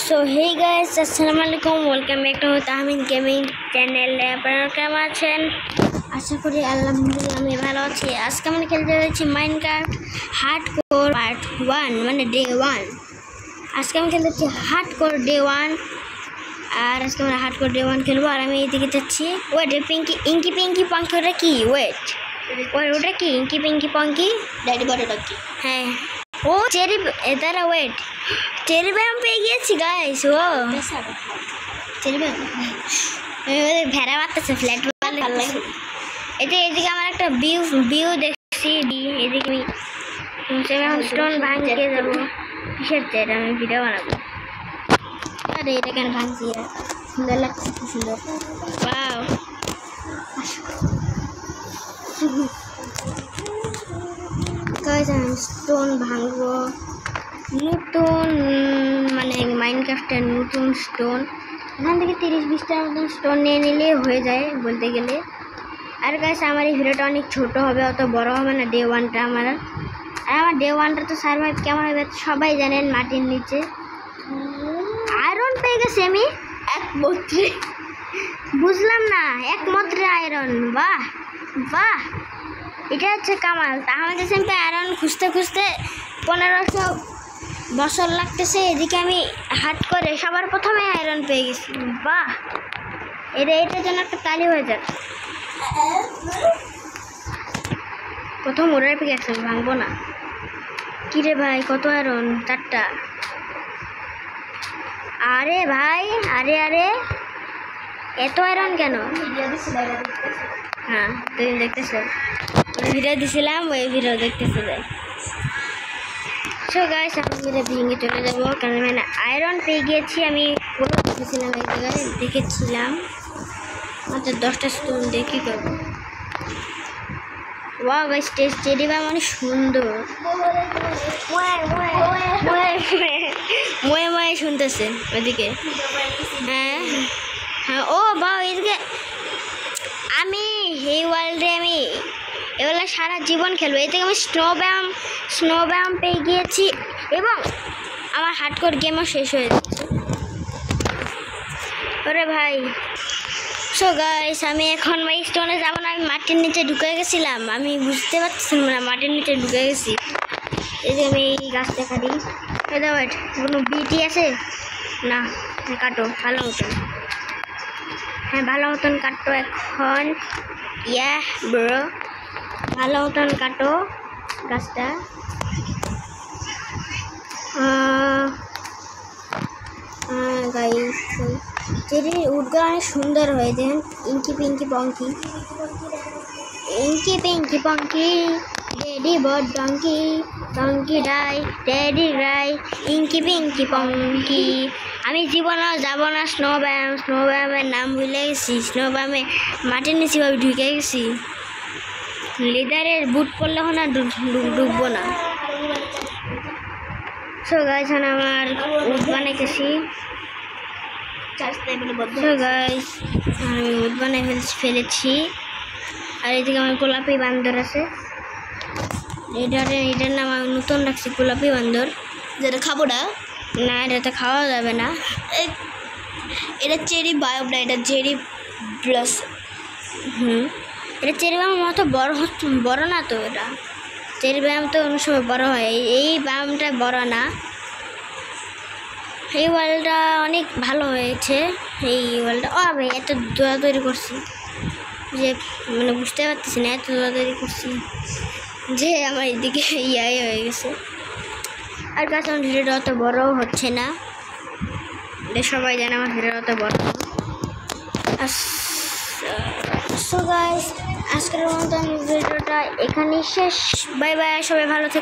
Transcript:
So hey guys, আসসালামু আলাইকুম, welcome back to Tahmid gaming চ্যানেলে। আপনারা কেমন আছেন? আশা করি আলহামদুলিল্লাহ আমি ভালো আছি। আজকে আমরা খেলতে যাচ্ছি মাইনক্রাফট হার্ডকোর পার্ট 1 মানে ডে 1। আজকে আমি খেলতে যাচ্ছি হার্ডকোর ডে 1, আর আজকে আমরা হার্ডকোর ডে 1 খেলবো। আর আমি এইদিকে যাচ্ছি। ওয়েট, পিঙ্কি ইঙ্কি পিঙ্কি পাঙ্কি ওটা কি? ওয়েট ওটা কি ইঙ্কি পিঙ্কি পাঙ্কি? ড্যাডি বডিটা কি? হ্যাঁ, ও চেরি, এদারা ওয়েট, চেরি ব্যায়াম পেয়ে গিয়েছি গাইস। ও চেরি ব্যায়াম ভেড়া মারতেছে ফ্ল্যাট। ভালো লাগে। এদিকে আমার একটা ভিউ দেখছি। এদিকে আমি স্টোন ভাঙতে যাবো। কিসের চেয়ার? আমি ভিডিও বানাবো। আরে এটা কেন ভাঙছি? সুন্দর লাগছে, খুব সুন্দর। ওয়াও, গাইস আমি স্টোন ভাঙবো। নতুন মানে মাইনক্রাফটের নতুন স্টোন। এখান থেকে 30-20টার মতন স্টোন নিয়ে নিলে হয়ে যায় বলতে গেলে। আর গাইস আমার এই ভিডিওটা অনেক ছোট হবে, অত বড় হবে না ডে 1টা আমার। আর আমার ডে 1টা তো সার্ভাইভ কেমন হবে সবাই জানেন, মাটির নিচে। আয়রন পেয়ে গেছি আমি একমাত্রে। বুঝলাম না, একমাত্র আয়রন। বাহ বাহ, এটা হচ্ছে কামাল। তাহলে কাছে আয়রন খুঁজতে খুঁজতে 1500 বছর লাগতেছে। এদিকে আমি হাট করে সবার প্রথমে আয়রন পেয়ে গেছি। বাহ, এটার জন্য একটা তালি হয়ে যাক। প্রথম ওরাই পেয়ে গেছে, ভাঙবো না। কিরে ভাই, কত আয়রন? 4টা। আরে ভাই, আরে আরে এত আয়রন কেন? হ্যাঁ, তুমি দেখতেছো, ভিডিও দিছিলাম, ওই ভিডিও দেখতেছিল। সো গাইস আমি ভেঙে চলে যাবো, কারণ মানে আয়রন পেয়ে গিয়েছি। আমি কোনো দেখেছিলাম এক জায়গায়, দেখেছিলাম মাত্র 10টা স্টোন দেখি করবো। ওয়াও গাইস, চেরি ব্যায়াম অনেক সুন্দর। ময়ে ময়ে শুনতেছে ওইদিকে। হ্যাঁ হ্যাঁ, ও বাহ, এদিকে আমি এই ওয়ার্ল্ডে আমি এগুলো সারা জীবন খেলবো। এই থেকে আমি স্নো ব্যায়াম পেয়ে গিয়েছি এবং আমার হার্ডকোর গেমও শেষ হয়ে যাচ্ছে। ওরে ভাই, সো গাইস আমি এখন স্টোনে যাবো না, আমি মাটির নিচে ঢুকে গেছিলাম। আমি বুঝতে পারছিলাম না মাটির নিচে ঢুকে গেছি। এই যে আমি এই গাছটা কাটি। ওয়েট, কোনো বিটি আছে না? কাটো ভালো মতন। হ্যাঁ, ভালো মতন কাটো এখন। ইয়া ব্রো, ভালো মতন কাটো গাছটা। গাইস চেরি উডগুলো অনেক সুন্দর হয়ে যায়। ইঙ্কি Pinki পঙ্কি, ইঙ্কি Pinki পঙ্কি, daddy বড donkey, donkey die, daddy রাই, ইঙ্কি পিঙ্কি পঙ্কি। আমি জীবনেও যাবো না স্নো ব্যায়ামের নাম ভুলে গেছি। স্নো ব্যায়ামে মাটির নিচে ভাবে ঢুকে গেছি। লেদারের বুট পরলে না ডুববো না। সো গাইস আমার উড বানাইতেছি। সো গাইস আমি উড বানাই ফেলেছি। আর এদিকে আমার গোলাপি বান্দর আছে। এটার নাম আমি নতুন রাখছি, গোলাপি বান্দর। যেটা খাবো না, না এটা তো খাওয়া যাবে না। এটা চেরি বায়োম না, এটা চেরি প্লাস। এটা চেরি ব্যায়াম মতো বড় না তো। এটা চেরি ব্যায়াম তো অন্য সময় বড় হয়, এই ব্যায়ামটা বড় না। এই ওয়ালটা অনেক ভালো হয়েছে। এই ওয়ালটা ভাই এত দৌড়াদৌড়ি করছি যে মানে বুঝতে পারতেছি না, এত দৌড়াদৌড়ি করছি যে আমার এদিকে ইয়াই হয়ে গেছে। আর কাছে আমার ভিডিওটা অত বড়ও হচ্ছে না, এটা সবাই জানে আমার ভিডিওটা অত বড়। সো গাইস আজকের মতন ভিডিওটা এখানেই শেষ। বাই বাই, সবাই ভালো থেকে।